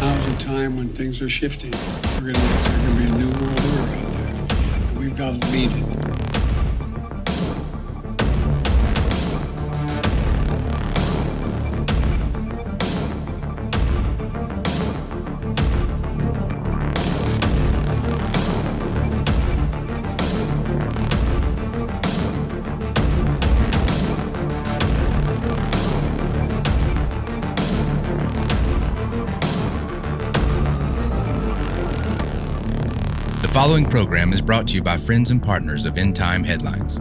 Now's the time when things are shifting. There's going to be a new world order out there, and we've got to lead it. The following program is brought to you by friends and partners of End Time Headlines.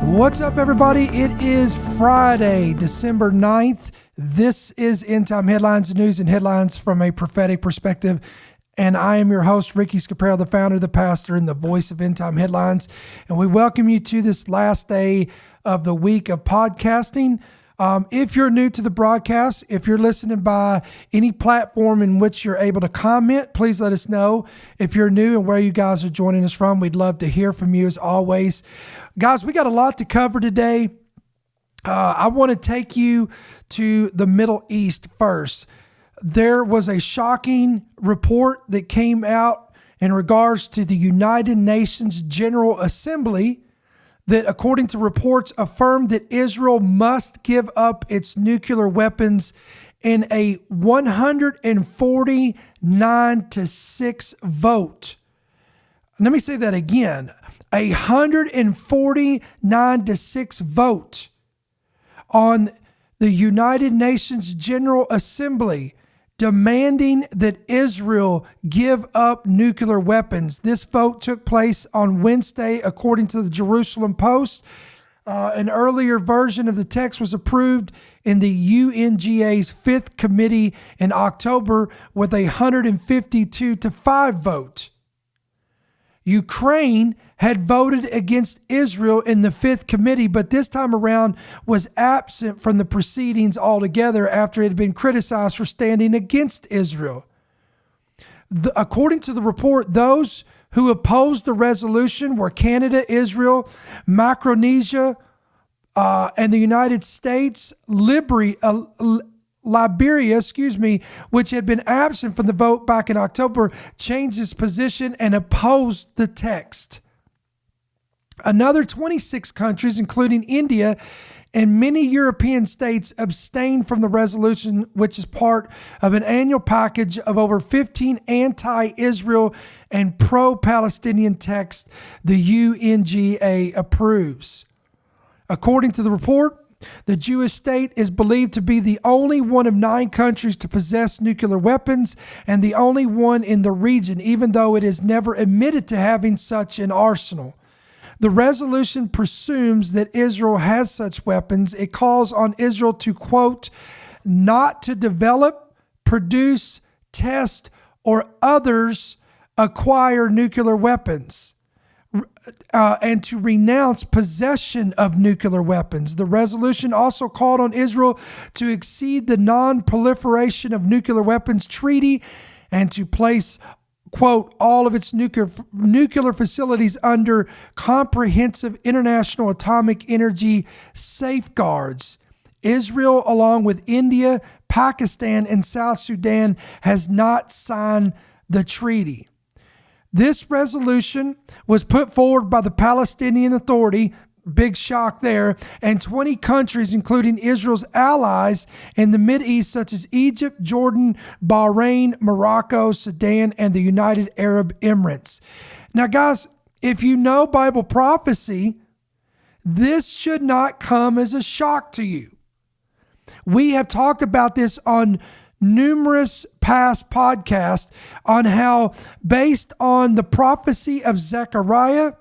What's up, everybody? It is Friday, December 9th. This is End Time Headlines, news and headlines from a prophetic perspective. And I am your host, Ricky Scaparro, the founder, the pastor, and the voice of End Time Headlines. And we welcome you to this last day of the week of podcasting. If you're new to the broadcast, if you're listening by any platform in which you're able to comment, please let us know. If you're new and where you guys are joining us from, we'd love to hear from you as always. Guys, we got a lot to cover today. I want to take you to the Middle East first. There was a shocking report that came out in regards to the United Nations General Assembly that, according to reports, affirmed that Israel must give up its nuclear weapons in a 149-6 vote. Let me say that again. 149-6 vote on the United Nations General Assembly demanding that Israel give up nuclear weapons. This vote took place on Wednesday, according to the Jerusalem Post. An earlier version of the text was approved in the UNGA's Fifth Committee in October with a 152-5 vote. Ukraine had voted against Israel in the Fifth Committee, but this time around was absent from the proceedings altogether after it had been criticized for standing against Israel. According to the report, those who opposed the resolution were Canada, Israel, Micronesia, and the United States. Liberia, which had been absent from the vote back in October, changed its position and opposed the text. Another 26 countries, including India and many European states, abstained from the resolution, which is part of an annual package of over 15 anti-Israel and pro-Palestinian texts the UNGA approves. According to the report, the Jewish state is believed to be the only one of 9 countries to possess nuclear weapons and the only one in the region, even though it is never admitted to having such an arsenal. The resolution presumes that Israel has such weapons. It calls on Israel to, quote, not to develop, produce, test, or others acquire nuclear weapons, and to renounce possession of nuclear weapons. The resolution also called on Israel to exceed the Non-Proliferation of Nuclear Weapons Treaty and to place, quote, all of its nuclear facilities under comprehensive international atomic energy safeguards. Israel, along with India, Pakistan, and South Sudan, has not signed the treaty. This resolution was put forward by the Palestinian Authority, big shock there, and 20 countries, including Israel's allies in the Mideast, such as Egypt, Jordan, Bahrain, Morocco, Sudan, and the United Arab Emirates. Now, guys, if you know Bible prophecy, this should not come as a shock to you. We have talked about this on numerous past podcasts on how, based on the prophecy of Zechariah,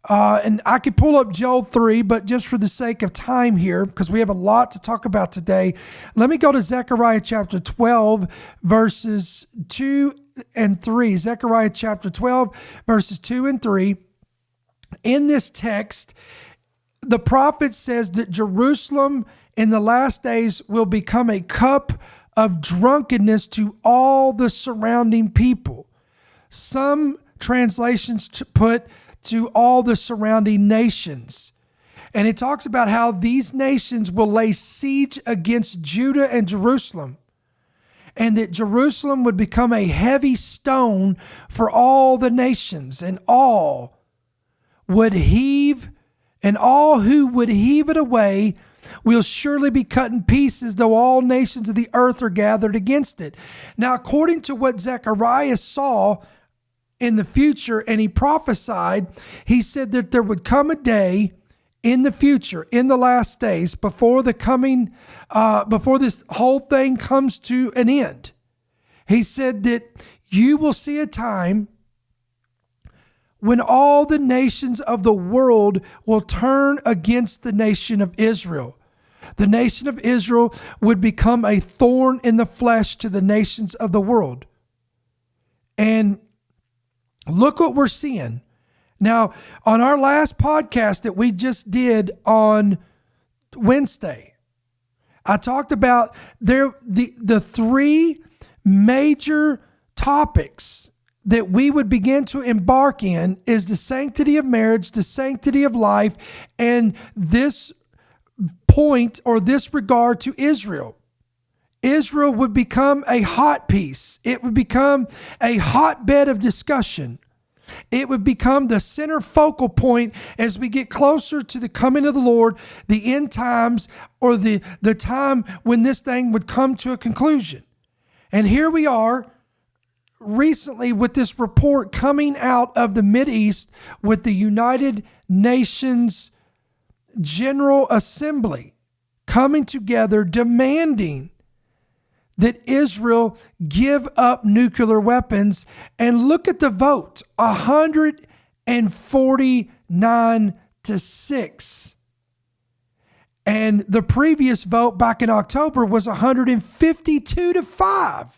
and I could pull up Joel 3, but just for the sake of time here, because we have a lot to talk about today, let me go to Zechariah chapter 12, verses 2 and 3. Zechariah chapter 12, verses 2 and 3. In this text, the prophet says that Jerusalem in the last days will become a cup of drunkenness to all the surrounding people. Some translations put to all the surrounding nations. And it talks about how these nations will lay siege against Judah and Jerusalem. and that Jerusalem would become a heavy stone for all the nations, and all who would heave it away will surely be cut in pieces, though all nations of the earth are gathered against it. Now, according to what Zechariah saw in the future, and he prophesied, he said that there would come a day in the future, in the last days, before this whole thing comes to an end. He said that you will see a time when all the nations of the world will turn against the nation of Israel. The nation of Israel would become a thorn in the flesh to the nations of the world. And look what we're seeing. Now, on our last podcast that we just did on Wednesday, I talked about the three major topics that we would begin to embark in is the sanctity of marriage, the sanctity of life, and this point or this regard to Israel. Israel would become a hot piece. It would become a hotbed of discussion. It would become the center focal point as we get closer to the coming of the Lord, the end times, or the time when this thing would come to a conclusion. And here we are recently with this report coming out of the Mideast with the United Nations General Assembly coming together demanding that Israel give up nuclear weapons. And look at the vote, 149-6. And the previous vote back in October was 152-5.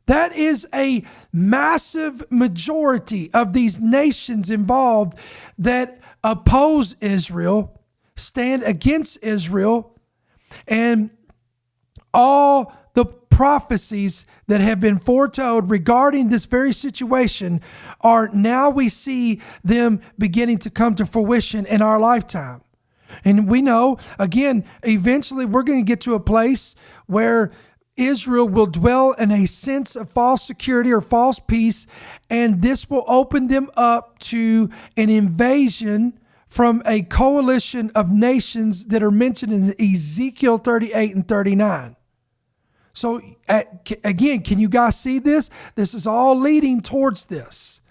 That is a massive majority of these nations involved that oppose Israel, stand against Israel, and all the prophecies that have been foretold regarding this very situation are now we see them beginning to come to fruition in our lifetime. And we know, again, eventually we're going to get to a place where Israel will dwell in a sense of false security or false peace, and this will open them up to an invasion from a coalition of nations that are mentioned in Ezekiel 38 and 39. So again, can you guys see this? This is all leading towards this.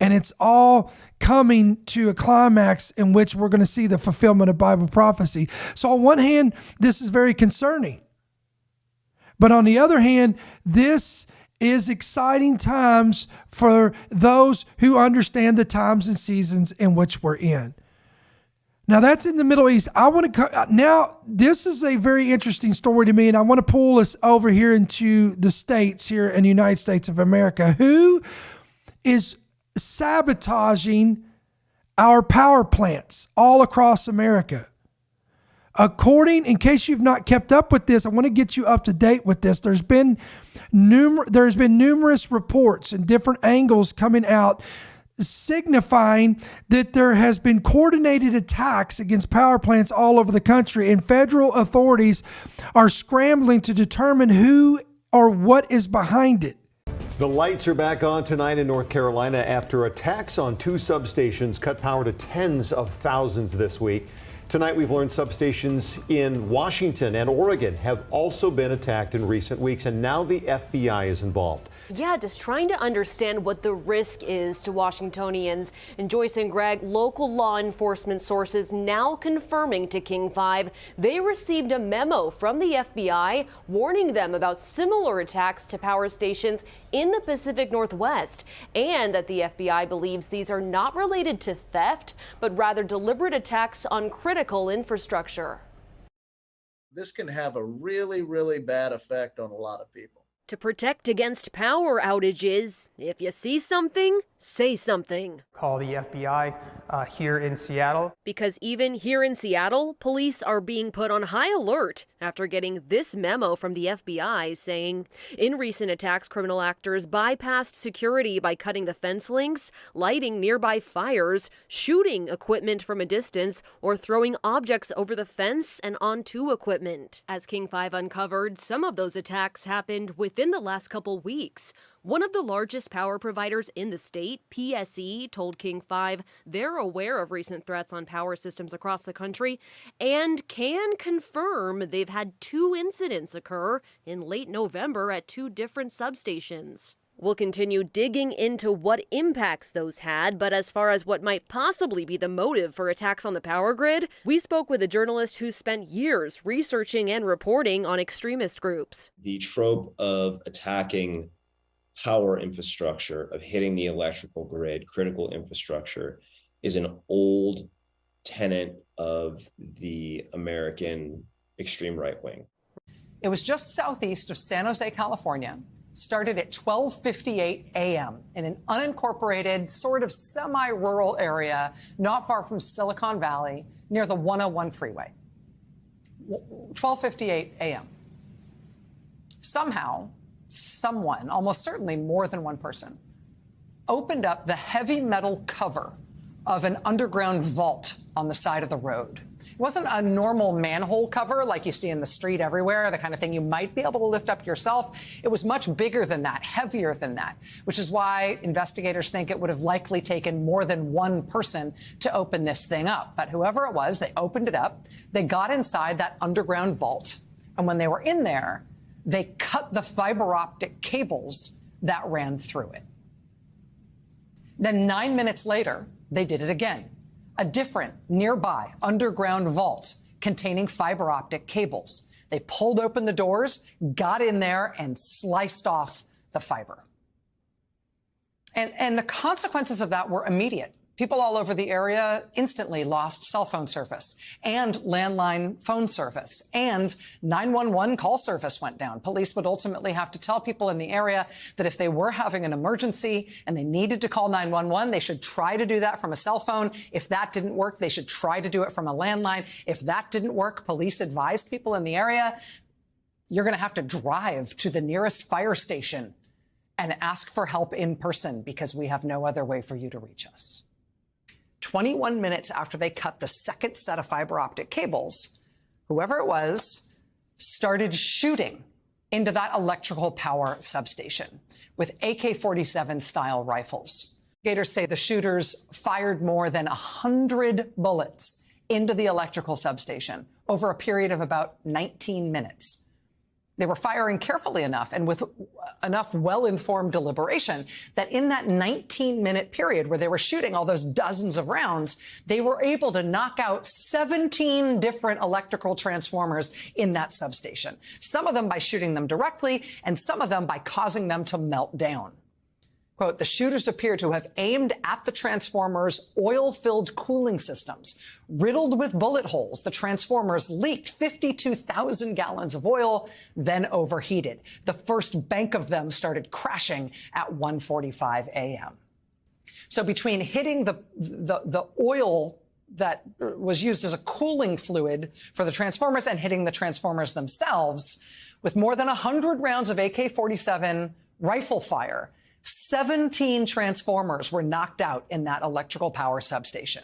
And it's all coming to a climax in which we're going to see the fulfillment of Bible prophecy. So on one hand, this is very concerning. But on the other hand, this is exciting times for those who understand the times and seasons in which we're in. Now that's in the Middle East. Now this is a very interesting story to me, and I want to pull us over here into the States here in the United States of America. Who is sabotaging our power plants all across America? In case you've not kept up with this, I want to get you up to date with this. There's been numerous reports and different angles coming out signifying that there has been coordinated attacks against power plants all over the country, and federal authorities are scrambling to determine who or what is behind it. The lights are back on tonight in North Carolina after attacks on two substations cut power to tens of thousands this week. Tonight we've learned substations in Washington and Oregon have also been attacked in recent weeks, and now the FBI is involved. Yeah, just trying to understand what the risk is to Washingtonians. And Joyce and Greg, local law enforcement sources now confirming to King 5 they received a memo from the FBI warning them about similar attacks to power stations in the Pacific Northwest, and that the FBI believes these are not related to theft, but rather deliberate attacks on critical infrastructure. This can have a really, really bad effect on a lot of people. To protect against power outages, if you see something, say something. Call the FBI here in Seattle. Because even here in Seattle, police are being put on high alert after getting this memo from the FBI saying, in recent attacks, criminal actors bypassed security by cutting the fence links, lighting nearby fires, shooting equipment from a distance, or throwing objects over the fence and onto equipment. As King 5 uncovered, some of those attacks happened within the last couple weeks. One of the largest power providers in the state, PSE, told King 5 they're aware of recent threats on power systems across the country and can confirm they've had 2 incidents occur in late November at 2 different substations. We'll continue digging into what impacts those had, but as far as what might possibly be the motive for attacks on the power grid, we spoke with a journalist who spent years researching and reporting on extremist groups. The trope of attacking power infrastructure, of hitting the electrical grid, critical infrastructure, is an old tenet of the American extreme right wing. It was just southeast of San Jose, California. Started at 12:58 a.m. in an unincorporated, sort of semi-rural area not far from Silicon Valley near the 101 freeway. 12:58 a.m. Somehow, someone, almost certainly more than one person, opened up the heavy metal cover of an underground vault on the side of the road. It wasn't a normal manhole cover like you see in the street everywhere, the kind of thing you might be able to lift up yourself. It was much bigger than that, heavier than that, which is why investigators think it would have likely taken more than one person to open this thing up. But whoever it was, they opened it up, they got inside that underground vault, and when they were in there, they cut the fiber optic cables that ran through it. Then 9 minutes later, they did it again. A different nearby underground vault containing fiber optic cables. They pulled open the doors, got in there, and sliced off the fiber. And the consequences of that were immediate. People all over the area instantly lost cell phone service and landline phone service, and 911 call service went down. Police would ultimately have to tell people in the area that if they were having an emergency and they needed to call 911, they should try to do that from a cell phone. If that didn't work, they should try to do it from a landline. If that didn't work, police advised people in the area, you're going to have to drive to the nearest fire station and ask for help in person because we have no other way for you to reach us. 21 minutes after they cut the second set of fiber optic cables, whoever it was started shooting into that electrical power substation with AK-47 style rifles. Investigators say the shooters fired more than 100 bullets into the electrical substation over a period of about 19 minutes. They were firing carefully enough and with enough well-informed deliberation that in that 19-minute period where they were shooting all those dozens of rounds, they were able to knock out 17 different electrical transformers in that substation, some of them by shooting them directly and some of them by causing them to melt down. Quote, the shooters appear to have aimed at the transformers' oil-filled cooling systems. Riddled with bullet holes, the transformers leaked 52,000 gallons of oil, then overheated. The first bank of them started crashing at 1:45 a.m. So between hitting the oil that was used as a cooling fluid for the transformers and hitting the transformers themselves, with more than 100 rounds of AK-47 rifle fire, 17 transformers were knocked out in that electrical power substation.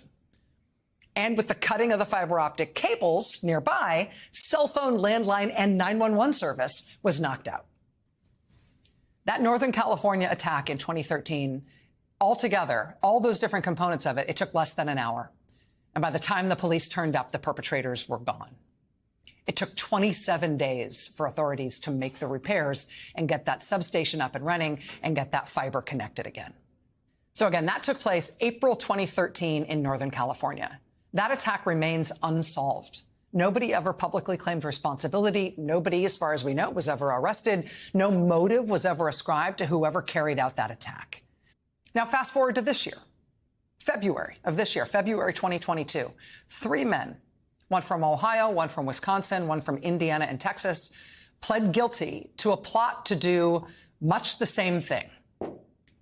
And with the cutting of the fiber optic cables nearby, cell phone, landline, and 911 service was knocked out. That Northern California attack in 2013, altogether, all those different components of it, it took less than an hour. And by the time the police turned up, the perpetrators were gone. It took 27 days for authorities to make the repairs and get that substation up and running and get that fiber connected again. So again, that took place April 2013 in Northern California. That attack remains unsolved. Nobody ever publicly claimed responsibility. Nobody, as far as we know, was ever arrested. No motive was ever ascribed to whoever carried out that attack. Now, fast forward to this year, February of this year, February 2022, 3 men, one from Ohio, one from Wisconsin, one from Indiana and Texas, pled guilty to a plot to do much the same thing,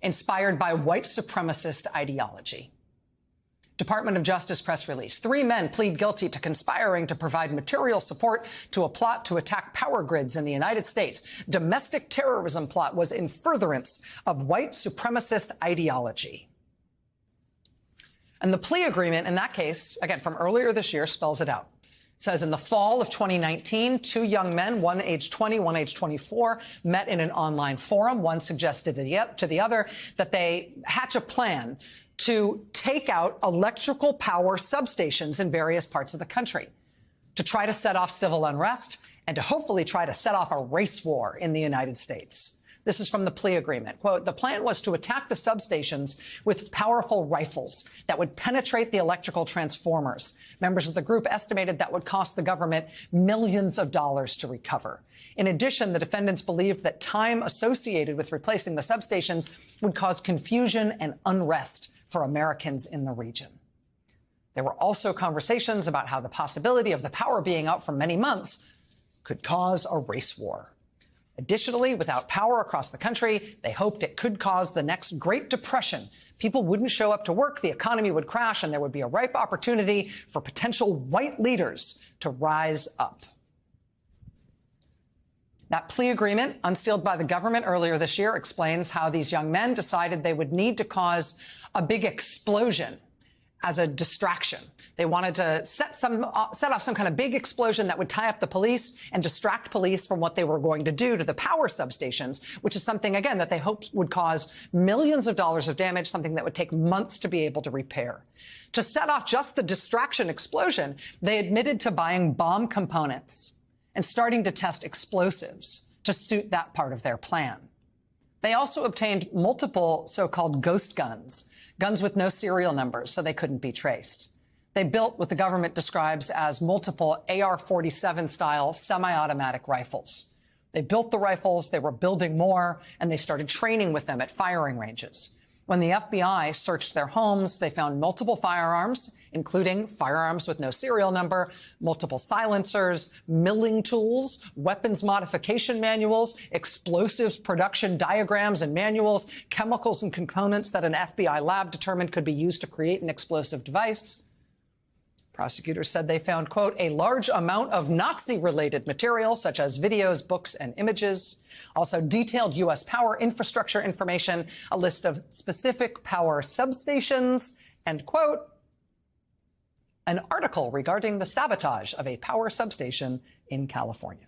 inspired by white supremacist ideology. Department of Justice press release. 3 men plead guilty to conspiring to provide material support to a plot to attack power grids in the United States. Domestic terrorism plot was in furtherance of white supremacist ideology. And the plea agreement in that case, again, from earlier this year, spells it out. It says in the fall of 2019, 2 young men, one age 20, one age 24, met in an online forum. One suggested to the other that they hatch a plan to take out electrical power substations in various parts of the country, to try to set off civil unrest and to hopefully try to set off a race war in the United States. This is from the plea agreement. Quote, the plan was to attack the substations with powerful rifles that would penetrate the electrical transformers. Members of the group estimated that would cost the government millions of dollars to recover. In addition, the defendants believed that time associated with replacing the substations would cause confusion and unrest for Americans in the region. There were also conversations about how the possibility of the power being out for many months could cause a race war. Additionally, without power across the country, they hoped it could cause the next Great Depression. People wouldn't show up to work, the economy would crash, and there would be a ripe opportunity for potential white leaders to rise up. That plea agreement, unsealed by the government earlier this year, explains how these young men decided they would need to cause a big explosion as a distraction. They wanted to set off some kind of big explosion that would tie up the police and distract police from what they were going to do to the power substations, which is something, again, that they hoped would cause millions of dollars of damage, something that would take months to be able to repair. To set off just the distraction explosion, they admitted to buying bomb components and starting to test explosives to suit that part of their plan. They also obtained multiple so-called ghost guns, guns with no serial numbers, so they couldn't be traced. They built what the government describes as multiple AR-47 style semi-automatic rifles. They built the rifles, they were building more, and they started training with them at firing ranges. When the FBI searched their homes, they found multiple firearms, including firearms with no serial number, multiple silencers, milling tools, weapons modification manuals, explosives production diagrams and manuals, chemicals and components that an FBI lab determined could be used to create an explosive device. Prosecutors said they found, quote, a large amount of Nazi-related material, such as videos, books, and images. Also detailed U.S. power infrastructure information, a list of specific power substations, and, quote, an article regarding the sabotage of a power substation in California.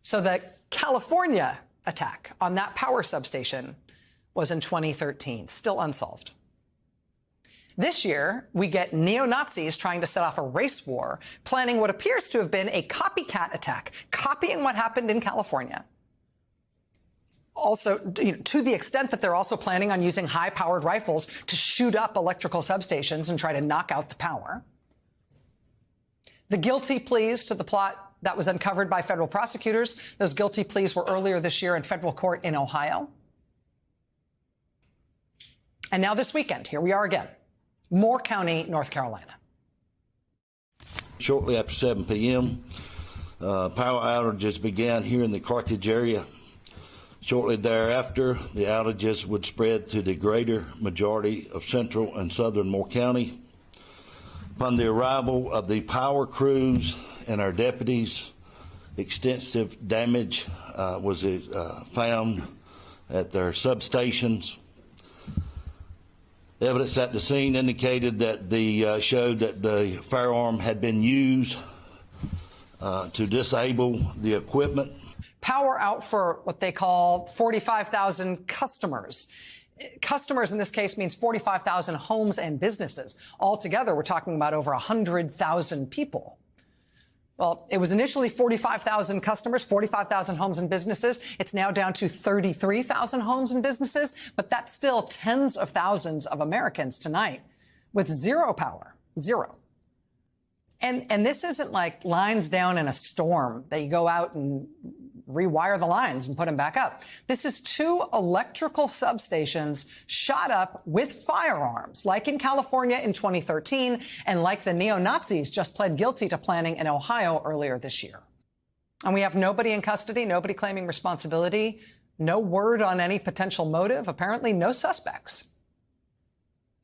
So the California attack on that power substation was in 2013, still unsolved. This year, we get neo-Nazis trying to set off a race war, planning what appears to have been a copycat attack, copying what happened in California. Also, to the extent that they're also planning on using high-powered rifles to shoot up electrical substations and try to knock out the power. The guilty pleas to the plot that was uncovered by federal prosecutors, those guilty pleas were earlier this year in federal court in Ohio. And now this weekend, here we are again. Moore County, North Carolina. Shortly after 7 p.m., power outages began here in the Carthage area. Shortly thereafter, the outages would spread to the greater majority of central and southern Moore County. Upon the arrival of the power crews and our deputies, extensive damage was found at their substations. Evidence at the scene indicated that showed that the firearm had been used to disable the equipment. Power out for what they call 45,000 customers. Customers in this case means 45,000 homes and businesses. Altogether, we're talking about over 100,000 people. Well, it was initially 45,000 customers, 45,000 homes and businesses. It's now down to 33,000 homes and businesses, but that's still tens of thousands of Americans tonight with zero power, zero. And this isn't like lines down in a storm that you go out and rewire the lines and put them back up. This is 2 electrical substations shot up with firearms, like in California in 2013 and like the neo-Nazis just pled guilty to planning in Ohio earlier this year. And we have nobody in custody, nobody claiming responsibility, no word on any potential motive, apparently no suspects.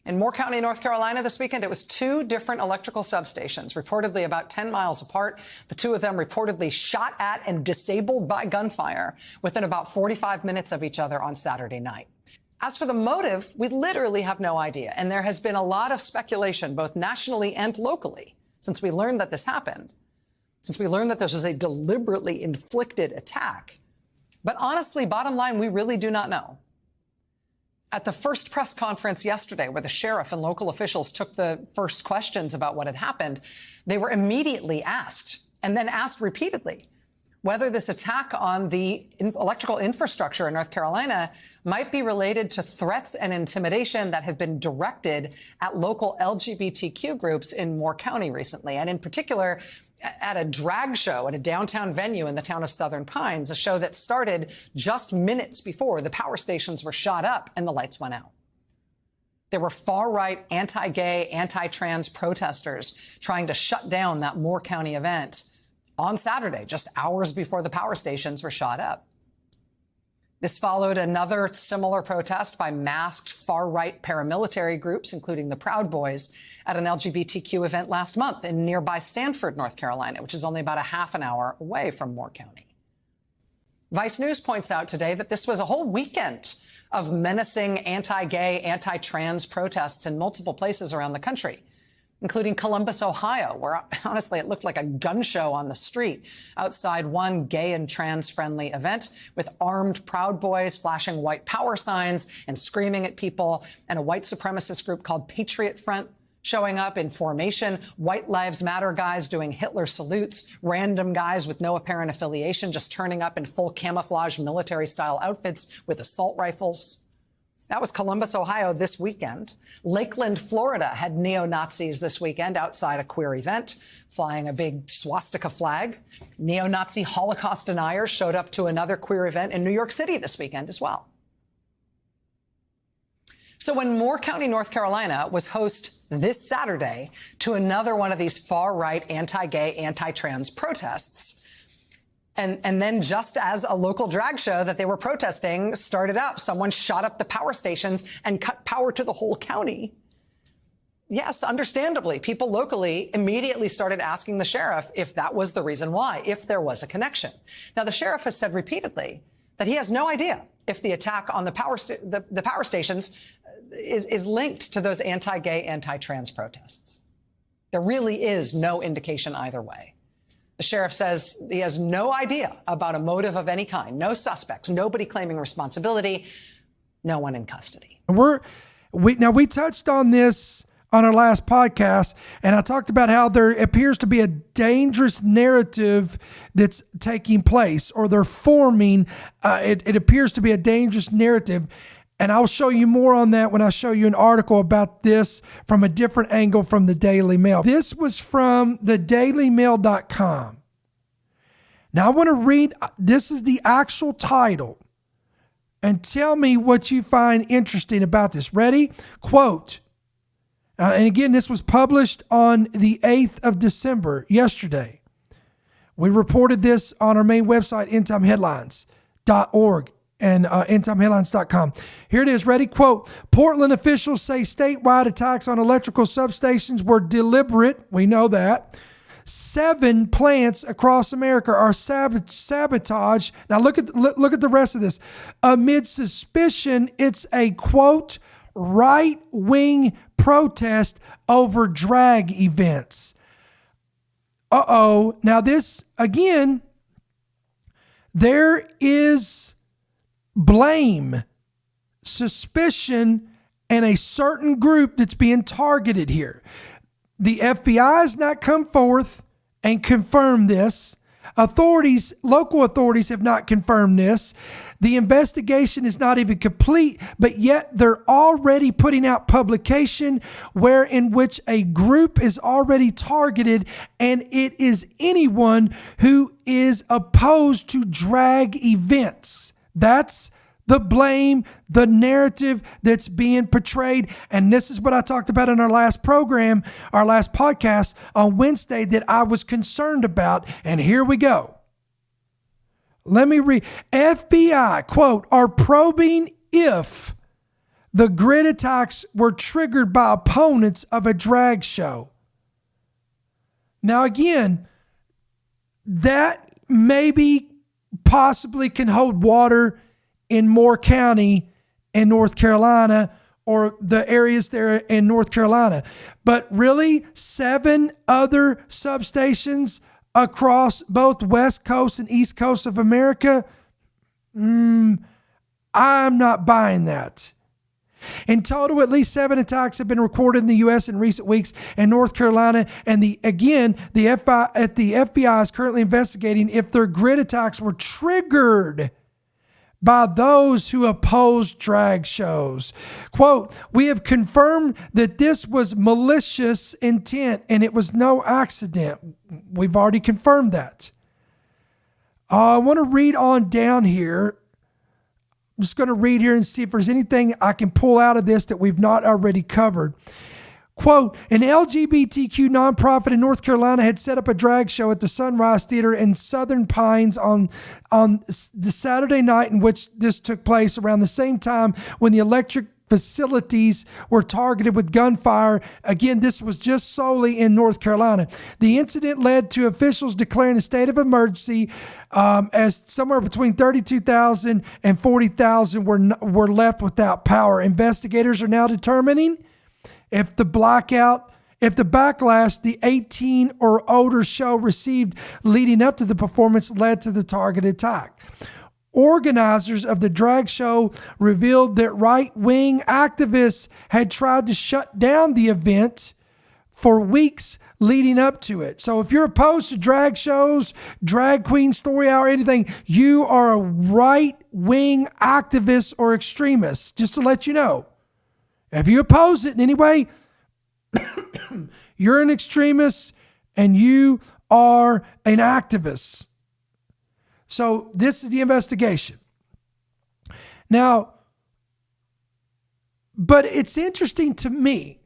In Moore County, North Carolina this weekend, it was 2 different electrical substations, reportedly about 10 miles apart. The 2 of them reportedly shot at and disabled by gunfire within about 45 minutes of each other on Saturday night. As for the motive, we literally have no idea. And there has been a lot of speculation, both nationally and locally, since we learned that this happened, since we learned that this was a deliberately inflicted attack. But honestly, bottom line, we really do not know. At the first press conference yesterday, where the sheriff and local officials took the first questions about what had happened, they were immediately asked, and then asked repeatedly, whether this attack on the electrical infrastructure in North Carolina might be related to threats and intimidation that have been directed at local LGBTQ groups in Moore County recently, and in particular, at a drag show at a downtown venue in the town of Southern Pines, a show that started just minutes before the power stations were shot up and the lights went out. There were far-right anti-gay, anti-trans protesters trying to shut down that Moore County event on Saturday, just hours before the power stations were shot up. This followed another similar protest by masked far-right paramilitary groups, including the Proud Boys, at an LGBTQ event last month in nearby Sanford, North Carolina, which is only about a half an hour away from Moore County. Vice News points out today that this was a whole weekend of menacing anti-gay, anti-trans protests in multiple places around the country, including Columbus, Ohio, where honestly it looked like a gun show on the street outside one gay and trans-friendly event with armed Proud Boys flashing white power signs and screaming at people, and a white supremacist group called Patriot Front showing up in formation, White Lives Matter guys doing Hitler salutes, random guys with no apparent affiliation just turning up in full camouflage military-style outfits with assault rifles. That was Columbus, Ohio this weekend. Lakeland, Florida had neo-Nazis this weekend outside a queer event, flying a big swastika flag. Neo-Nazi Holocaust deniers showed up to another queer event in New York City this weekend as well. So when Moore County, North Carolina was host this Saturday to another one of these far-right anti-gay, anti-trans protests, and then just as a local drag show that they were protesting started up, someone shot up the power stations and cut power to the whole county. Yes, understandably, people locally immediately started asking the sheriff if that was the reason why, if there was a connection. Now, the sheriff has said repeatedly that he has no idea if the attack on the power stations is linked to those anti-gay, anti-trans protests. There really is no indication either way. The sheriff says he has no idea about a motive of any kind, no suspects, nobody claiming responsibility, no one in custody. We touched on this on our last podcast, and I talked about how there appears to be a dangerous narrative that's taking place, or they're forming. It appears to be a dangerous narrative. And I'll show you more on that when I show you an article about this from a different angle from the Daily Mail. This was from the dailymail.com. Now I want to read, this is the actual title, and tell me what you find interesting about this. Ready? Quote, and again, this was published on the 8th of December, yesterday. We reported this on our main website, endtimeheadlines.org. and endtimeheadlines.com. Here it is. Ready? Quote, Portland officials say statewide attacks on electrical substations were deliberate. We know that. 7 plants across America are sabotaged. Now look at the rest of this. Amid suspicion, it's a, quote, right-wing protest over drag events. Uh-oh. Now this, again, there is blame, suspicion, and a certain group that's being targeted here. The FBI has not come forth and confirmed this. Local authorities have not confirmed this. The investigation is not even complete, but yet they're already putting out publication in which a group is already targeted, and it is anyone who is opposed to drag events. That's the blame, the narrative that's being portrayed. And this is what I talked about in our last podcast on Wednesday that I was concerned about. And here we go. Let me read. FBI, quote, are probing if the grid attacks were triggered by opponents of a drag show. Now, again, that maybe possibly can hold water in Moore County in North Carolina, or the areas there in North Carolina. But really, 7 other substations across both West Coast and East Coast of America, I'm not buying that. In total, at least 7 attacks have been recorded in the U.S. in recent weeks in North Carolina. And the FBI is currently investigating if their grid attacks were triggered by those who oppose drag shows. Quote, we have confirmed that this was malicious intent and it was no accident. We've already confirmed that. I want to read on down here. I'm just going to read here and see if there's anything I can pull out of this that we've not already covered. Quote, an LGBTQ nonprofit in North Carolina had set up a drag show at the Sunrise Theater in Southern Pines on the Saturday night in which this took place, around the same time when the electric facilities were targeted with gunfire. Again, this was just solely in North Carolina. The incident led to officials declaring a state of emergency, as somewhere between 32,000 and 40,000 were left without power. Investigators are now determining if the backlash the 18 or older show received leading up to the performance led to the targeted attack. Organizers of the drag show revealed that right-wing activists had tried to shut down the event for weeks leading up to it. So if you're opposed to drag shows, drag queen story hour, anything, you are a right-wing activist or extremist, just to let you know. If you oppose it in any way, you're an extremist and you are an activist. So this is the investigation. Now, but it's interesting to me,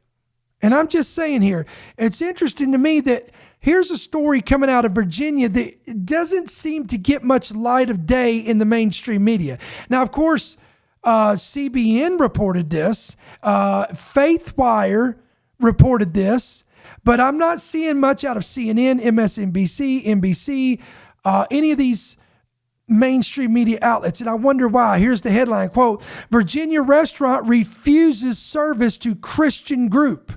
and I'm just saying here, it's interesting to me that here's a story coming out of Virginia that doesn't seem to get much light of day in the mainstream media. Now, of course, CBN reported this. FaithWire reported this. But I'm not seeing much out of CNN, MSNBC, NBC, any of these mainstream media outlets. And I wonder why. Here's the headline, quote, Virginia restaurant refuses service to Christian group.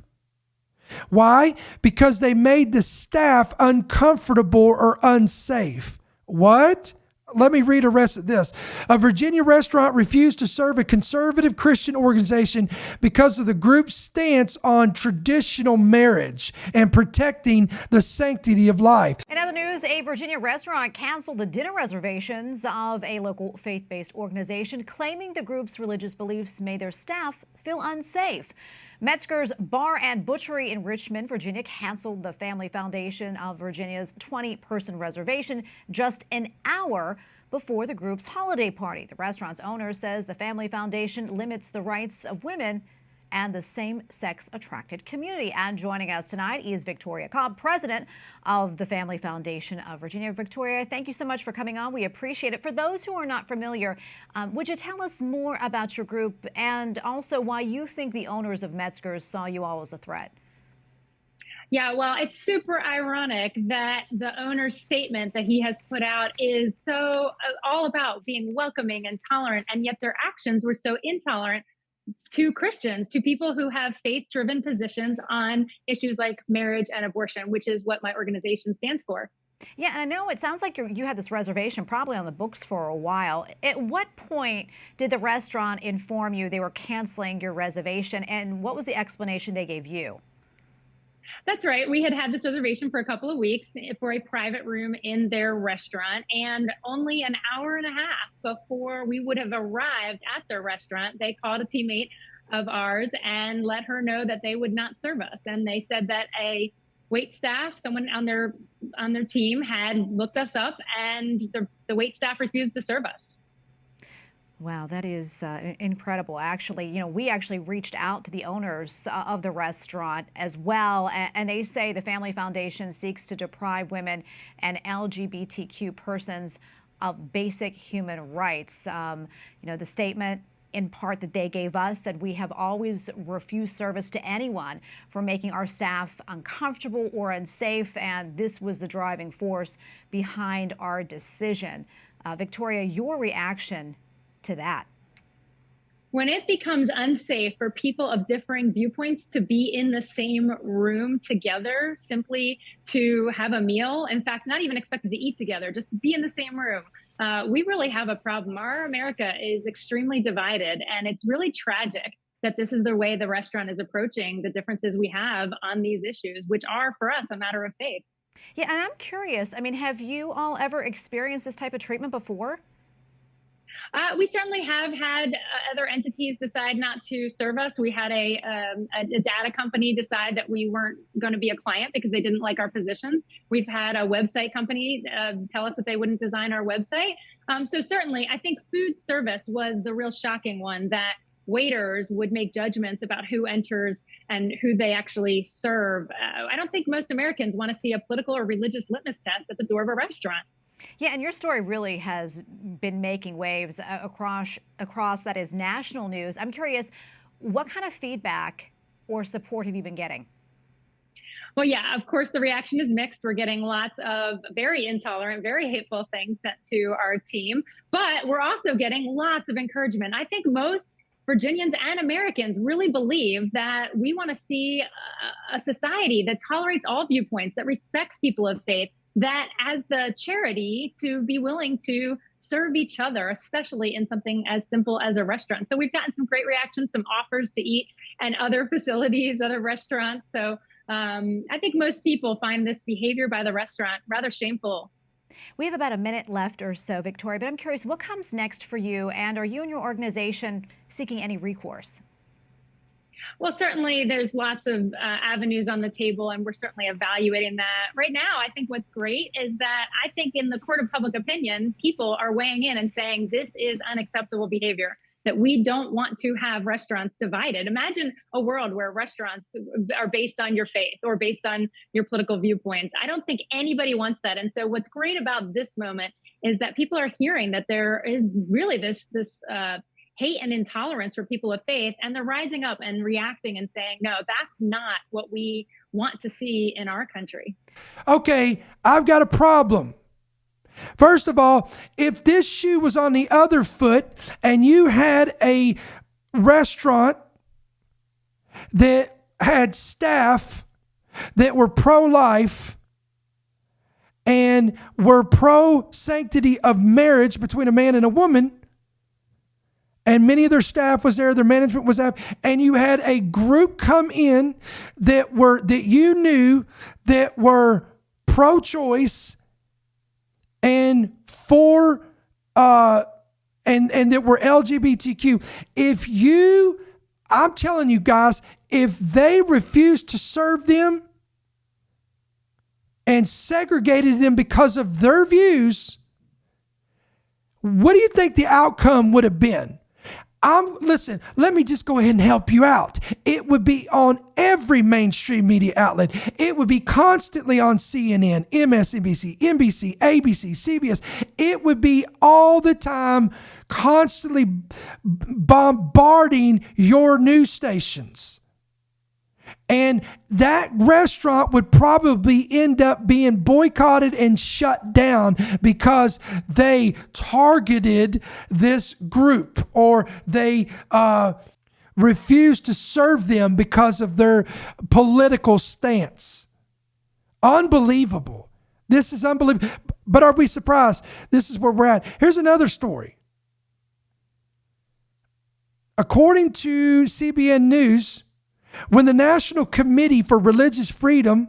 Why? Because they made the staff uncomfortable or unsafe. What? Let me read the rest of this. A Virginia restaurant refused to serve a conservative Christian organization because of the group's stance on traditional marriage and protecting the sanctity of life. In other news, a Virginia restaurant canceled the dinner reservations of a local faith-based organization, claiming the group's religious beliefs made their staff feel unsafe. Metzger's Bar and Butchery in Richmond, Virginia, canceled the Family Foundation of Virginia's 20-person reservation just an hour before the group's holiday party. The restaurant's owner says the Family Foundation limits the rights of women and the same-sex attracted community. And joining us tonight is Victoria Cobb, president of the Family Foundation of Virginia. Victoria, thank you so much for coming on. We appreciate it. For those who are not familiar, would you tell us more about your group and also why you think the owners of Metzger's saw you all as a threat? Yeah, well, it's super ironic that the owner's statement that he has put out is so all about being welcoming and tolerant, and yet their actions were so intolerant to Christians, to people who have faith-driven positions on issues like marriage and abortion, which is what my organization stands for. Yeah, and I know it sounds like you had this reservation probably on the books for a while. At what point did the restaurant inform you they were canceling your reservation, and what was the explanation they gave you? That's right. We had this reservation for a couple of weeks for a private room in their restaurant. And only an hour and a half before we would have arrived at their restaurant, they called a teammate of ours and let her know that they would not serve us. And they said that a wait staff, someone on their team, had looked us up, and the wait staff refused to serve us. Wow, that is incredible. Actually, we actually reached out to the owners of the restaurant as well, and they say the Family Foundation seeks to deprive women and LGBTQ persons of basic human rights. The statement in part that they gave us said, "We have always refused service to anyone for making our staff uncomfortable or unsafe, and this was the driving force behind our decision." Victoria, your reaction to that? When it becomes unsafe for people of differing viewpoints to be in the same room together, simply to have a meal, in fact, not even expected to eat together, just to be in the same room, we really have a problem. Our America is extremely divided, and it's really tragic that this is the way the restaurant is approaching the differences we have on these issues, which are, for us, a matter of faith. Yeah, and I'm curious, have you all ever experienced this type of treatment before? We certainly have had other entities decide not to serve us. We had a data company decide that we weren't going to be a client because they didn't like our positions. We've had a website company tell us that they wouldn't design our website. So certainly, I think food service was the real shocking one, that waiters would make judgments about who enters and who they actually serve. I don't think most Americans want to see a political or religious litmus test at the door of a restaurant. Yeah, and your story really has been making waves across that is national news. I'm curious, what kind of feedback or support have you been getting? Well, yeah, of course, the reaction is mixed. We're getting lots of very intolerant, very hateful things sent to our team, but we're also getting lots of encouragement. I think most Virginians and Americans really believe that we want to see a society that tolerates all viewpoints, that respects people of faith, that as the charity to be willing to serve each other, especially in something as simple as a restaurant. So we've gotten some great reactions, some offers to eat and other facilities, other restaurants. So I think most people find this behavior by the restaurant rather shameful. We have about a minute left or so, Victoria, but I'm curious, what comes next for you, and are you and your organization seeking any recourse? Well, certainly there's lots of avenues on the table, and we're certainly evaluating that. Right now, I think what's great is that I think in the court of public opinion, people are weighing in and saying this is unacceptable behavior, that we don't want to have restaurants divided. Imagine a world where restaurants are based on your faith or based on your political viewpoints. I don't think anybody wants that. And so what's great about this moment is that people are hearing that there is really this hate and intolerance for people of faith, and they're rising up and reacting and saying, no, that's not what we want to see in our country. Okay, I've got a problem. First of all, if this shoe was on the other foot and you had a restaurant that had staff that were pro-life and were pro-sanctity of marriage between a man and a woman, and many of their staff was there, their management was there, and you had a group come in that you knew that were pro-choice and for and that were LGBTQ. I'm telling you guys, if they refused to serve them and segregated them because of their views, what do you think the outcome would have been? Listen, let me just go ahead and help you out. It would be on every mainstream media outlet. It would be constantly on CNN, MSNBC, NBC, ABC, CBS. It would be all the time, constantly bombarding your news stations. And that restaurant would probably end up being boycotted and shut down because they targeted this group, or they refused to serve them because of their political stance. Unbelievable. This is unbelievable. But are we surprised? This is where we're at. Here's another story. According to CBN News, when the National Committee for Religious Freedom,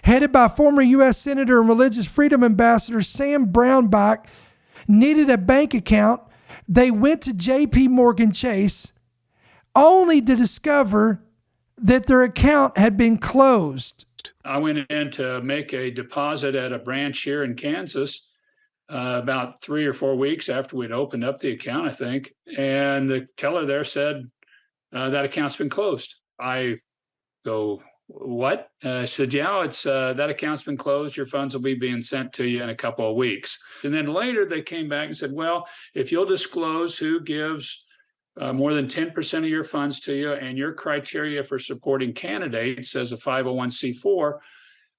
headed by former U.S. Senator and Religious Freedom Ambassador Sam Brownback, needed a bank account, they went to J.P. Morgan Chase only to discover that their account had been closed. I went in to make a deposit at a branch here in Kansas about 3 or 4 weeks after we'd opened up the account, I think. And the teller there said, that account's been closed. I go, what? I said, yeah, it's that account's been closed. Your funds will be being sent to you in a couple of weeks. And then later they came back and said, well, if you'll disclose who gives more than 10% of your funds to you and your criteria for supporting candidates as a 501c4,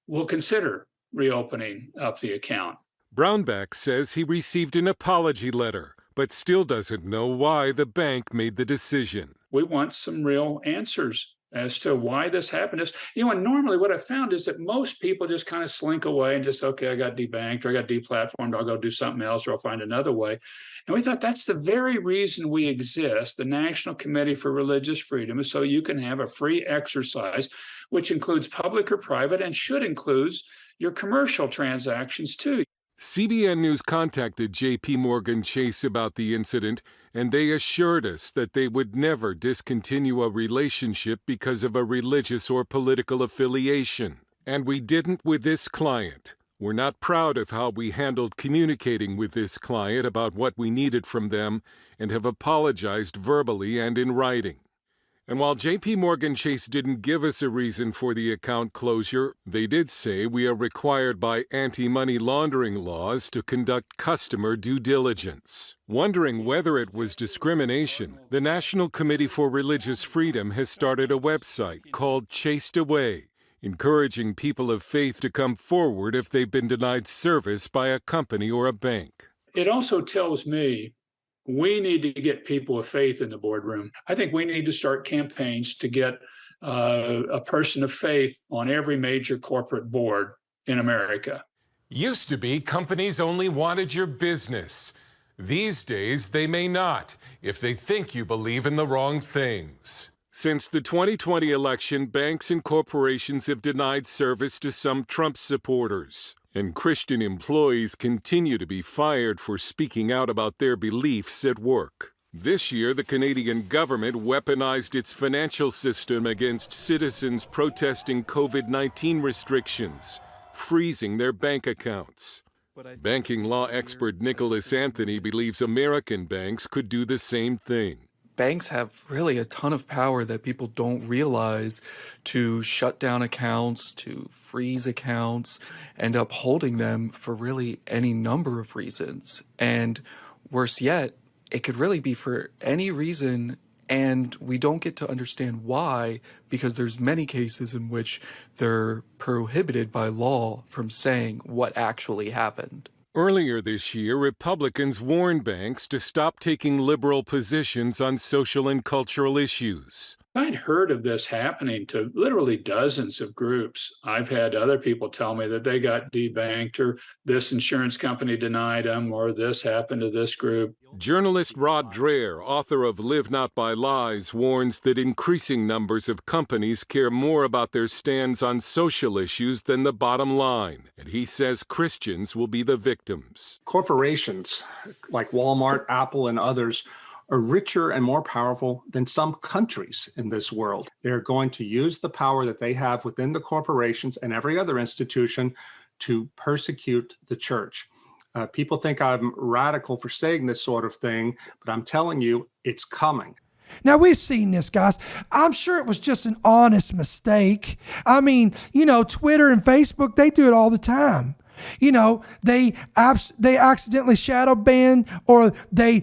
we'll consider reopening up the account. Brownback says he received an apology letter, but still doesn't know why the bank made the decision. We want some real answers as to why this happened. And normally what I found is that most people just kind of slink away and just, okay, I got debanked or I got deplatformed, I'll go do something else or I'll find another way. And we thought that's the very reason we exist, the National Committee for Religious Freedom, is so you can have a free exercise, which includes public or private and should include your commercial transactions too. CBN News contacted J.P. Morgan Chase about the incident, and they assured us that they would never discontinue a relationship because of a religious or political affiliation. And we didn't with this client. We're not proud of how we handled communicating with this client about what we needed from them and have apologized verbally and in writing. And while J.P. Morgan Chase didn't give us a reason for the account closure, they did say we are required by anti-money laundering laws to conduct customer due diligence. Wondering whether it was discrimination, the National Committee for Religious Freedom has started a website called Chased Away, encouraging people of faith to come forward if they've been denied service by a company or a bank. It also tells me we need to get people of faith in the boardroom. I think we need to start campaigns to get a person of faith on every major corporate board in America. Used to be companies only wanted your business. These days, they may not, if they think you believe in the wrong things. Since the 2020 election, banks and corporations have denied service to some Trump supporters. And Christian employees continue to be fired for speaking out about their beliefs at work. This year, the Canadian government weaponized its financial system against citizens protesting COVID-19 restrictions, freezing their bank accounts. Banking law expert Nicholas Anthony believes American banks could do the same thing. Banks have really a ton of power that people don't realize to shut down accounts, to freeze accounts, and upholding them for really any number of reasons. And worse yet, it could really be for any reason, and we don't get to understand why, because there's many cases in which they're prohibited by law from saying what actually happened. Earlier this year, Republicans warned banks to stop taking liberal positions on social and cultural issues. I'd heard of this happening to literally dozens of groups. I've had other people tell me that they got debanked or this insurance company denied them or this happened to this group. Journalist Rod Dreher, author of Live Not by Lies, warns that increasing numbers of companies care more about their stands on social issues than the bottom line. And he says Christians will be the victims. Corporations like Walmart, Apple, and others are richer and more powerful than some countries in this world. They're going to use the power that they have within the corporations and every other institution to persecute the church. People think I'm radical for saying this sort of thing, but I'm telling you, it's coming. Now, we've seen this, guys. I'm sure it was just an honest mistake. I mean, Twitter and Facebook, they do it all the time. They accidentally shadow ban, or they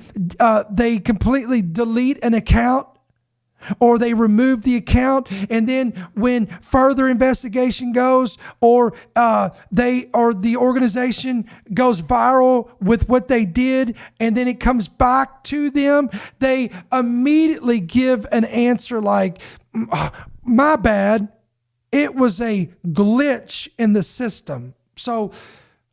completely delete an account, or they remove the account, and then when further investigation goes, or the organization goes viral with what they did, and then it comes back to them, they immediately give an answer like, "My bad, it was a glitch in the system." So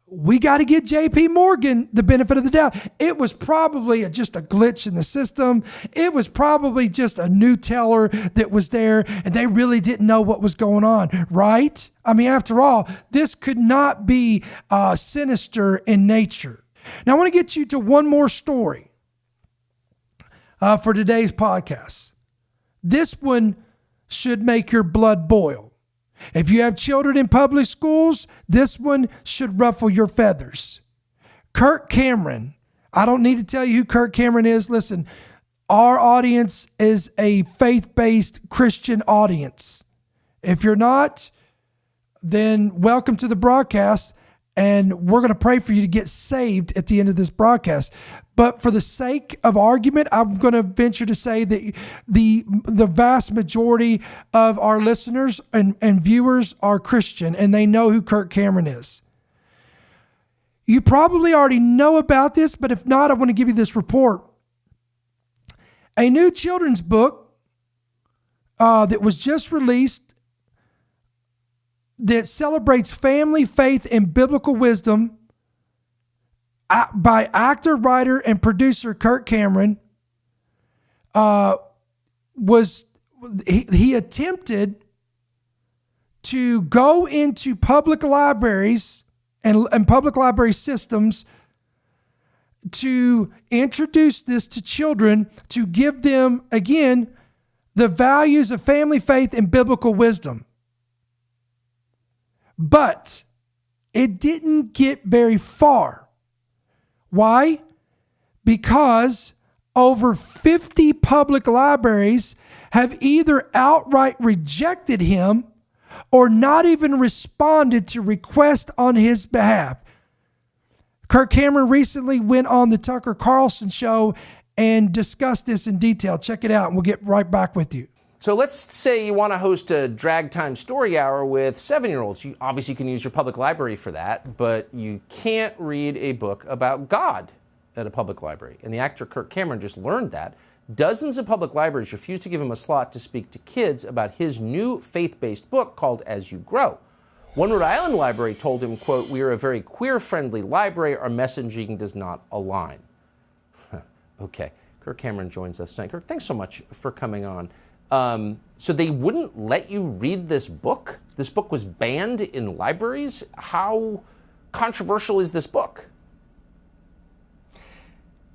we got to get JP Morgan the benefit of the doubt. It was probably just a glitch in the system. It was probably just a new teller that was there and they really didn't know what was going on, right? I mean, after all, this could not be sinister in nature. Now, I want to get you to one more story for today's podcast. This one should make your blood boil. If you have children in public schools, this one should ruffle your feathers. Kirk Cameron. I don't need to tell you who Kirk Cameron is. Listen, our audience is a faith-based Christian audience. If you're not, then welcome to the broadcast, and we're going to pray for you to get saved at the end of this broadcast. But for the sake of argument, I'm going to venture to say that the vast majority of our listeners and viewers are Christian, and they know who Kirk Cameron is. You probably already know about this, but if not, I want to give you this report. A new children's book that was just released that celebrates family, faith, and biblical wisdom by actor, writer, and producer Kirk Cameron he attempted to go into public libraries and public library systems to introduce this to children, to give them, again, the values of family, faith, and biblical wisdom. But it didn't get very far. Why? Because over 50 public libraries have either outright rejected him or not even responded to requests on his behalf. Kirk Cameron recently went on the Tucker Carlson show and discussed this in detail. Check it out and we'll get right back with you. So let's say you want to host a drag time story hour with 7-year-olds. You obviously can use your public library for that, but you can't read a book about God at a public library. And the actor Kirk Cameron just learned that. Dozens of public libraries refused to give him a slot to speak to kids about his new faith-based book called As You Grow. One Rhode Island library told him, quote, "We are a very queer-friendly library. Our messaging does not align." Okay, Kirk Cameron joins us tonight. Kirk, thanks so much for coming on. So they wouldn't let you read this book? This book was banned in libraries? How controversial is this book?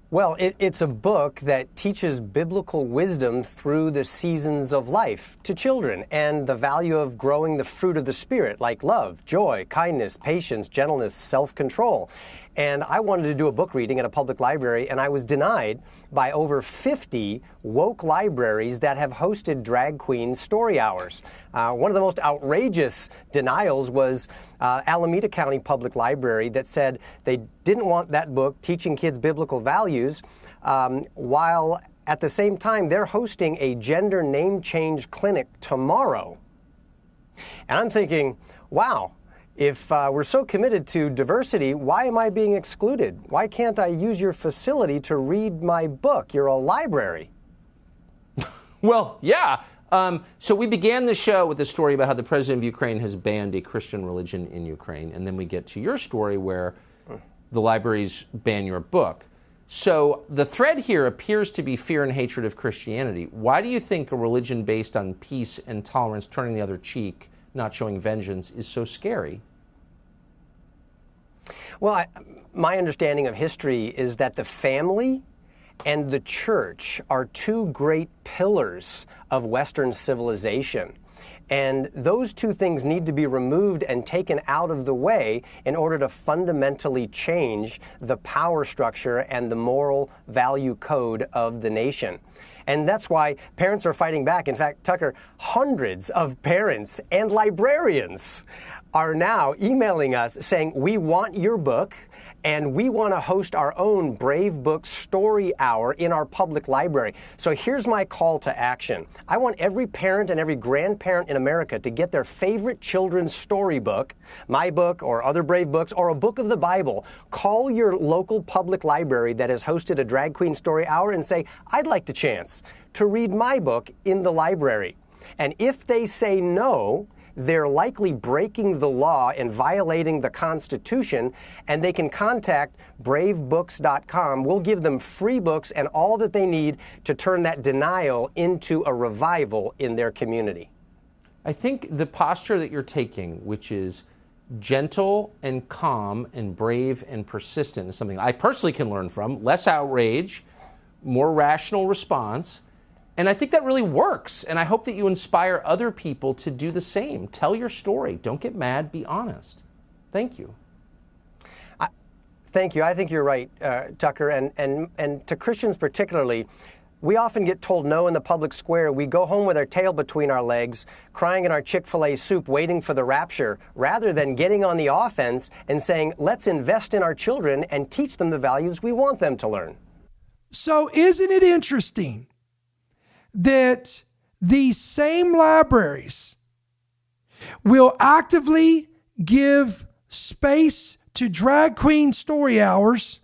Well, it's a book that teaches biblical wisdom through the seasons of life to children and the value of growing the fruit of the Spirit, like love, joy, kindness, patience, gentleness, self-control. And I wanted to do a book reading at a public library, and I was denied by over 50 woke libraries that have hosted drag queen story hours. One of the most outrageous denials was Alameda County Public Library that said they didn't want that book teaching kids biblical values, while at the same time they're hosting a gender name change clinic tomorrow. And I'm thinking, wow. If we're so committed to diversity, why am I being excluded? Why can't I use your facility to read my book? You're a library. Well, yeah. So we began the show with a story about how the president of Ukraine has banned a Christian religion in Ukraine. And then we get to your story where the libraries ban your book. So the thread here appears to be fear and hatred of Christianity. Why do you think a religion based on peace and tolerance, turning the other cheek, not showing vengeance, is so scary? Well, my understanding of history is that the family and the church are two great pillars of Western civilization. And those two things need to be removed and taken out of the way in order to fundamentally change the power structure and the moral value code of the nation. And that's why parents are fighting back. In fact, Tucker, hundreds of parents and librarians are now emailing us saying, we want your book and we want to host our own Brave Book Story Hour in our public library. So here's my call to action. I want every parent and every grandparent in America to get their favorite children's storybook, my book or other Brave books, or a book of the Bible. Call your local public library that has hosted a Drag Queen Story Hour and say, I'd like the chance to read my book in the library. And if they say no, they're likely breaking the law and violating the Constitution, and they can contact bravebooks.com. We'll give them free books and all that they need to turn that denial into a revival in their community. I think the posture that you're taking, which is gentle and calm and brave and persistent, is something I personally can learn from. Less outrage, more rational response. And I think that really works. And I hope that you inspire other people to do the same. Tell your story. Don't get mad. Be honest. Thank you. Thank you. I think you're right, Tucker. And to Christians particularly, we often get told no in the public square. We go home with our tail between our legs, crying in our Chick-fil-A soup, waiting for the rapture, rather than getting on the offense and saying, let's invest in our children and teach them the values we want them to learn. So isn't it interesting that these same libraries will actively give space to drag queen story hours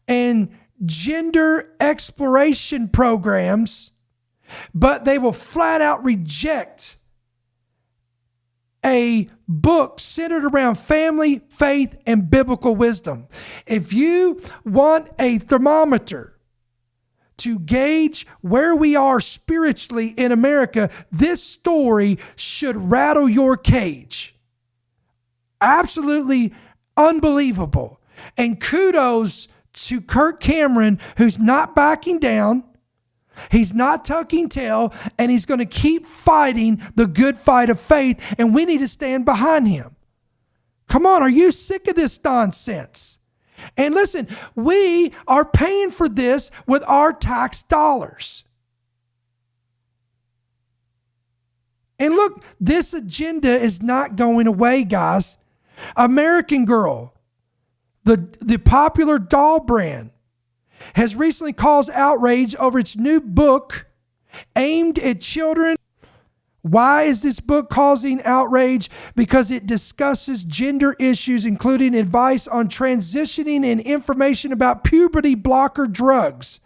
and gender exploration programs, but they will flat out reject a book centered around family, faith, and biblical wisdom? If you want a thermometer to gauge where we are spiritually in America, this story should rattle your cage. Absolutely unbelievable. And kudos to Kirk Cameron, who's not backing down. He's not tucking tail, and he's going to keep fighting the good fight of faith, and we need to stand behind him. Come on, are you sick of this nonsense? And listen, we are paying for this with our tax dollars. And look, this agenda is not going away, guys. American Girl, the popular doll brand, has recently caused outrage over its new book aimed at children. Why is this book causing outrage? Because it discusses gender issues, including advice on transitioning and information about puberty blocker drugs.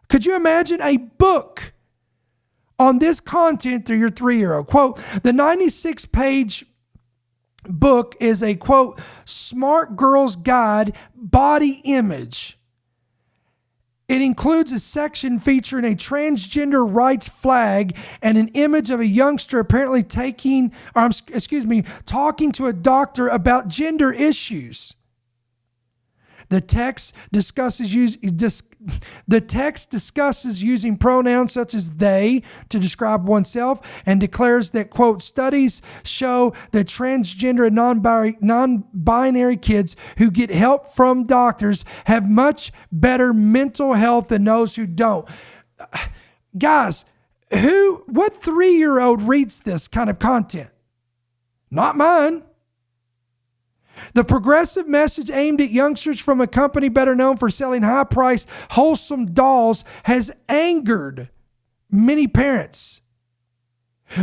Could you imagine a book on this content to your 3-year-old? Quote, the 96-page book is a, quote, smart girl's guide body image. It includes a section featuring a transgender rights flag and an image of a youngster apparently talking to a doctor about gender issues. The text discusses using pronouns such as they to describe oneself, and declares that, quote, studies show that transgender and non-binary kids who get help from doctors have much better mental health than those who don't. Guys, what 3-year-old reads this kind of content? Not mine. The progressive message aimed at youngsters from a company better known for selling high-priced, wholesome dolls has angered many parents.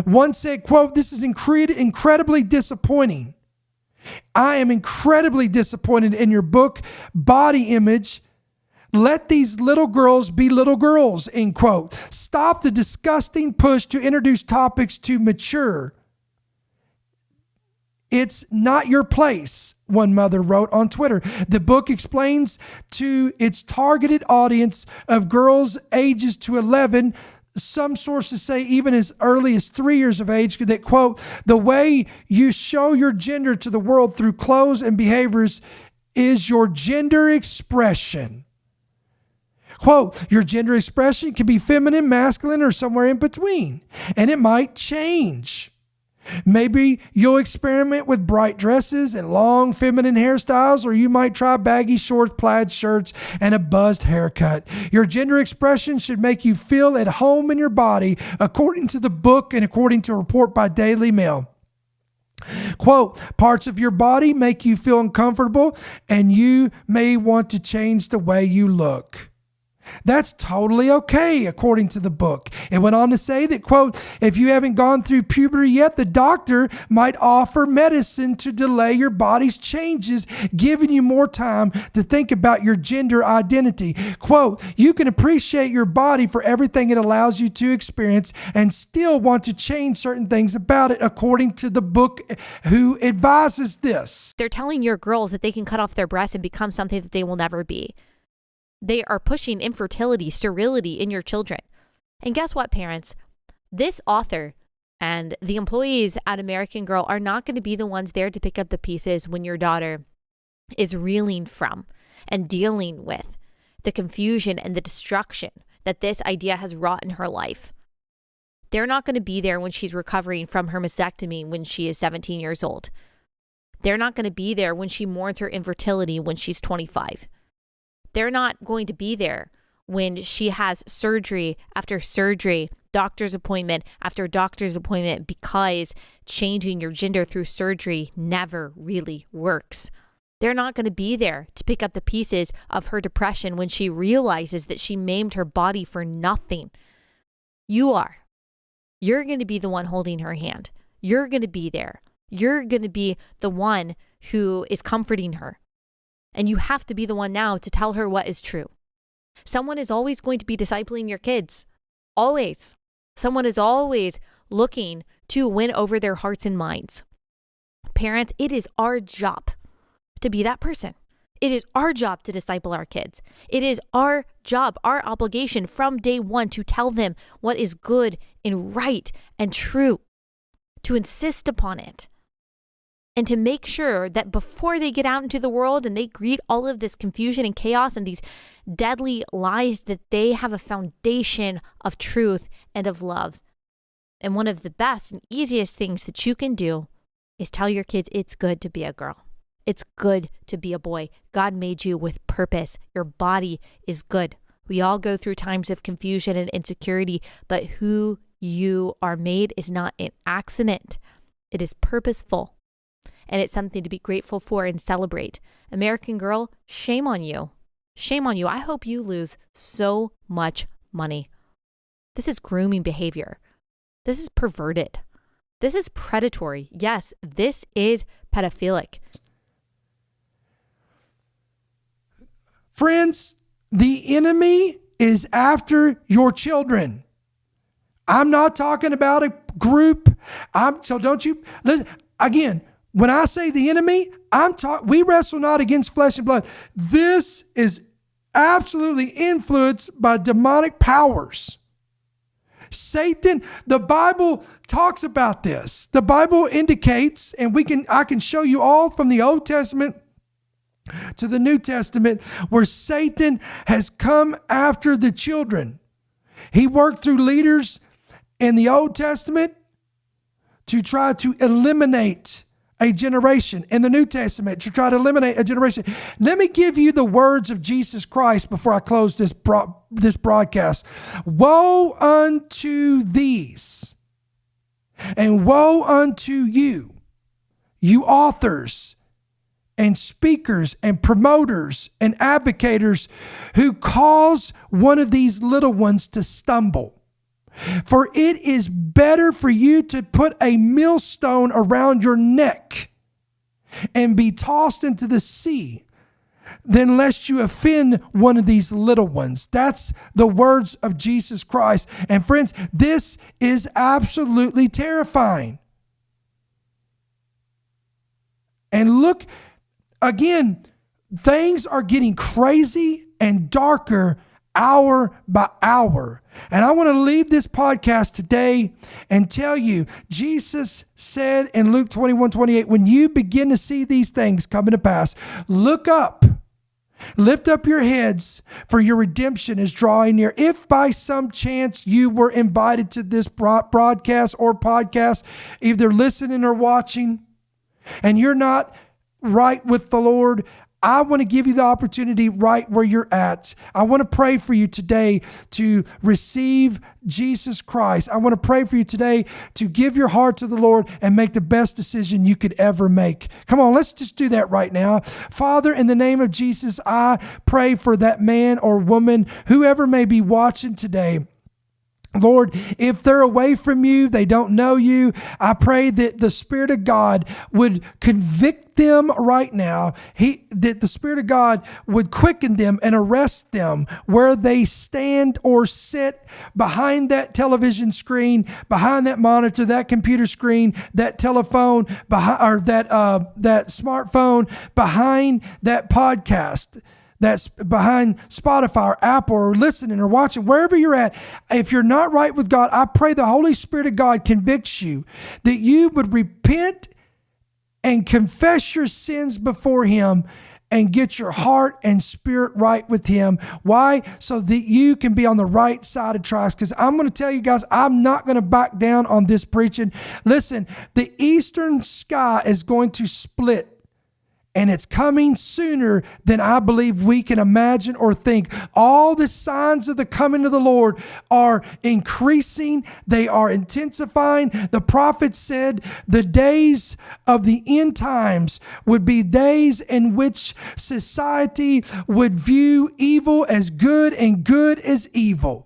One said, quote, this is incredibly disappointing. I am incredibly disappointed in your book body image. Let these little girls be little girls, end quote. Stop the disgusting push to introduce topics to mature. It's not your place, one mother wrote on Twitter. The book explains to its targeted audience of girls ages to 11, some sources say even as early as 3 years of age, that, quote, the way you show your gender to the world through clothes and behaviors is your gender expression. Quote, your gender expression can be feminine, masculine, or somewhere in between, and it might change. Maybe you'll experiment with bright dresses and long feminine hairstyles, or you might try baggy shorts, plaid shirts, and a buzzed haircut. Your gender expression should make you feel at home in your body, according to the book and according to a report by Daily Mail. Quote, parts of your body make you feel uncomfortable, and you may want to change the way you look. That's totally okay, according to the book. It went on to say that, quote, if you haven't gone through puberty yet, the doctor might offer medicine to delay your body's changes, giving you more time to think about your gender identity. Quote, you can appreciate your body for everything it allows you to experience and still want to change certain things about it, according to the book who advises this. They're telling your girls that they can cut off their breasts and become something that they will never be. They are pushing infertility, sterility in your children. And guess what, parents? This author and the employees at American Girl are not going to be the ones there to pick up the pieces when your daughter is reeling from and dealing with the confusion and the destruction that this idea has wrought in her life. They're not going to be there when she's recovering from her mastectomy when she is 17 years old. They're not going to be there when she mourns her infertility when she's 25. They're not going to be there when she has surgery after surgery, doctor's appointment after doctor's appointment, because changing your gender through surgery never really works. They're not going to be there to pick up the pieces of her depression when she realizes that she maimed her body for nothing. You are. You're going to be the one holding her hand. You're going to be there. You're going to be the one who is comforting her. And you have to be the one now to tell her what is true. Someone is always going to be discipling your kids. Always. Someone is always looking to win over their hearts and minds. Parents, it is our job to be that person. It is our job to disciple our kids. It is our job, our obligation from day one to tell them what is good and right and true, to insist upon it. And to make sure that before they get out into the world and they greet all of this confusion and chaos and these deadly lies, that they have a foundation of truth and of love. And one of the best and easiest things that you can do is tell your kids it's good to be a girl. It's good to be a boy. God made you with purpose. Your body is good. We all go through times of confusion and insecurity, but who you are made is not an accident. It is purposeful. And it's something to be grateful for and celebrate. American Girl, shame on you. Shame on you. I hope you lose so much money. This is grooming behavior. This is perverted. This is predatory. Yes, this is pedophilic. Friends, the enemy is after your children. I'm not talking about a group. So don't you listen again. When I say the enemy, we wrestle not against flesh and blood. This is absolutely influenced by demonic powers. Satan, the Bible talks about this. The Bible indicates, and I can show you all from the Old Testament to the New Testament, where Satan has come after the children. He worked through leaders in the Old Testament to try to eliminate a generation, in the New Testament to try to eliminate a generation. Let me give you the words of Jesus Christ before I close this broadcast. Woe unto these, and woe unto you, you authors and speakers and promoters and advocators who cause one of these little ones to stumble. For it is better for you to put a millstone around your neck and be tossed into the sea than lest you offend one of these little ones. That's the words of Jesus Christ. And friends, this is absolutely terrifying. And look, again, things are getting crazy and darker hour by hour. And I want to leave this podcast today and tell you, Jesus said in Luke 21:28, when you begin to see these things coming to pass, look up, lift up your heads, for your redemption is drawing near. If by some chance you were invited to this broadcast or podcast, either listening or watching, and you're not right with the Lord, I want to give you the opportunity right where you're at. I want to pray for you today to receive Jesus Christ. I want to pray for you today to give your heart to the Lord and make the best decision you could ever make. Come on, let's just do that right now. Father, in the name of Jesus, I pray for that man or woman, whoever may be watching today. Lord, if they're away from you, they don't know you, I pray that the Spirit of God would convict them right now. That the Spirit of God would quicken them and arrest them where they stand or sit behind that television screen, behind that monitor, that computer screen, that telephone, or that smartphone, behind that podcast. That's behind Spotify or Apple or listening or watching, wherever you're at. If you're not right with God, I pray the Holy Spirit of God convicts you, that you would repent and confess your sins before Him and get your heart and spirit right with Him. Why? So that you can be on the right side of trials. Because I'm going to tell you guys, I'm not going to back down on this preaching. Listen, the eastern sky is going to split. And it's coming sooner than I believe we can imagine or think. All the signs of the coming of the Lord are increasing. They are intensifying. The prophet said the days of the end times would be days in which society would view evil as good and good as evil.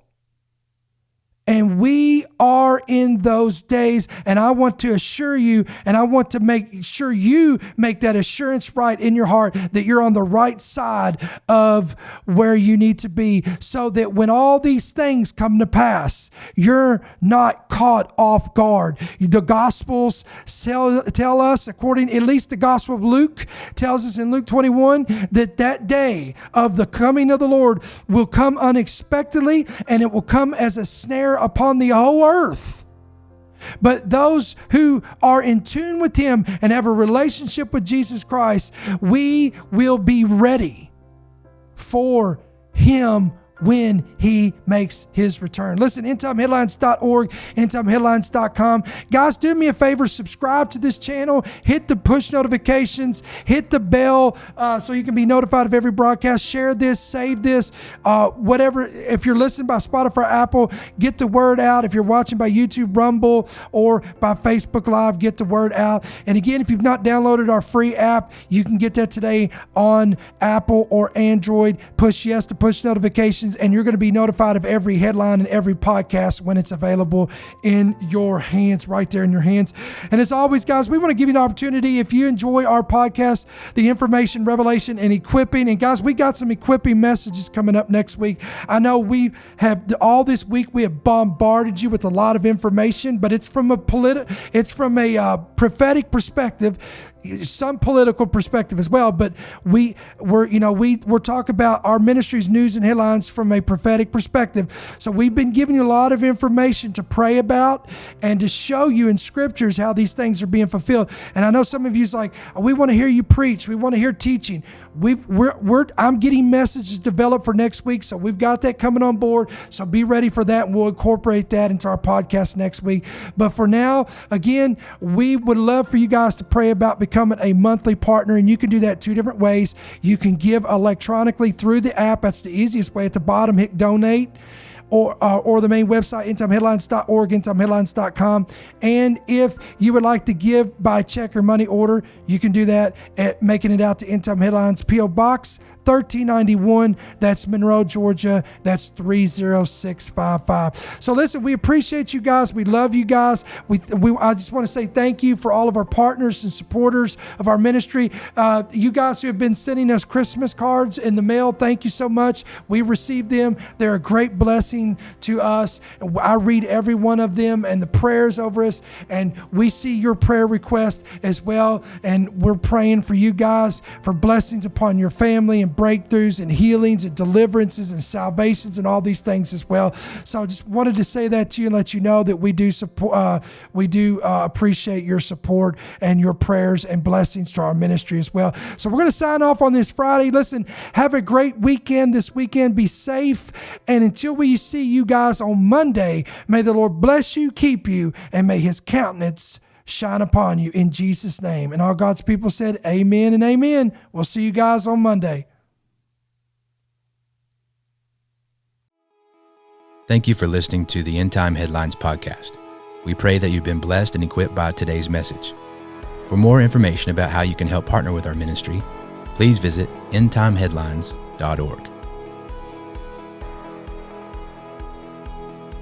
And we are in those days, and I want to assure you, and I want to make sure you make that assurance right in your heart that you're on the right side of where you need to be, so that when all these things come to pass, you're not caught off guard. The Gospels tell us, according, at least the Gospel of Luke tells us in Luke 21, that day of the coming of the Lord will come unexpectedly, and it will come as a snare upon the whole earth. But those who are in tune with Him and have a relationship with Jesus Christ, we will be ready for Him when He makes His return. Listen, endtimeheadlines.org, endtimeheadlines.com. Guys, do me a favor, subscribe to this channel, hit the push notifications, hit the bell so you can be notified of every broadcast. Share this, save this, whatever. If you're listening by Spotify, Apple, get the word out. If you're watching by YouTube, Rumble, or by Facebook Live, get the word out. And again, if you've not downloaded our free app, you can get that today on Apple or Android. Push yes to push notifications, and you're going to be notified of every headline and every podcast when it's available in your hands, right there in your hands. And as always, guys, we want to give you an opportunity. If you enjoy our podcast, the information, revelation, and equipping, and guys, we got some equipping messages coming up next week. I know we have all this week, we have bombarded you with a lot of information, but it's from a prophetic perspective, some political perspective as well, but we're talking about our ministry's news and headlines from a prophetic perspective. So we've been giving you a lot of information to pray about and to show you in scriptures how these things are being fulfilled. And I know some of you's like, we want to hear you preach, we want to hear teaching. I'm getting messages developed for next week, so we've got that coming on board. So be ready for that, and we'll incorporate that into our podcast next week. But for now, again, we would love for you guys to pray about becoming a monthly partner, and you can do that two different ways. You can give electronically through the app. That's the easiest way. At the bottom, hit donate. Or the main website, endtimeheadlines.org, endtimeheadlines.com. And if you would like to give by check or money order, you can do that at making it out to End Time Headlines, P.O. Box 1391. That's Monroe, Georgia. That's 30655. So listen, we appreciate you guys. We love you guys. I just want to say thank you for all of our partners and supporters of our ministry. You guys who have been sending us Christmas cards in the mail, thank you so much. We received them. They're a great blessing to us. I read every one of them and the prayers over us, and we see your prayer request as well. And we're praying for you guys for blessings upon your family and breakthroughs and healings and deliverances and salvations and all these things as well. So I just wanted to say that to you and let you know that we do support, appreciate your support and your prayers and blessings to our ministry as well. So we're going to sign off on this Friday. Listen, have a great weekend this weekend. Be safe. And until we see you guys on Monday, may the Lord bless you, keep you, and may His countenance shine upon you in Jesus' name. And all God's people said, amen and amen. We'll see you guys on Monday. Thank you for listening to the End Time Headlines podcast. We pray that you've been blessed and equipped by today's message. For more information about how you can help partner with our ministry, please visit endtimeheadlines.org.